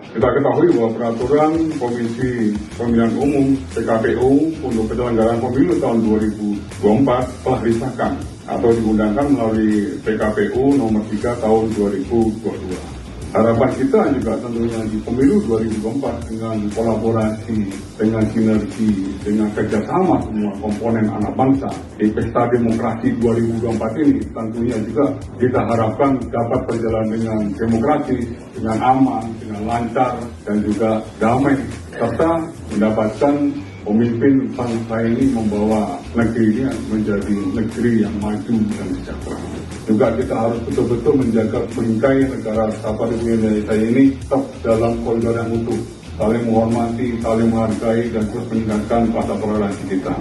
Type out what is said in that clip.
Kita ketahui bahwa peraturan Komisi Pemilihan Umum PKPU untuk penyelenggaraan pemilu tahun 2024 telah disahkan atau diundangkan melalui PKPU nomor 3 tahun 2022. Harapan kita juga tentunya di pemilu 2024 dengan kolaborasi, dengan sinergi, dengan kerjasama semua komponen anak bangsa di pesta demokrasi 2024 ini tentunya juga kita harapkan dapat berjalan dengan demokratis, dengan aman, dengan lancar dan juga damai, serta mendapatkan pemimpin bangsa ini membawa negeri ini menjadi negeri yang maju dan sejahtera. Juga kita harus betul-betul menjaga bingkai negara Kesatuan Republik Indonesia ini tetap dalam koridor yang utuh, saling menghormati, saling menghargai, dan terus meningkatkan rasa toleransi kita.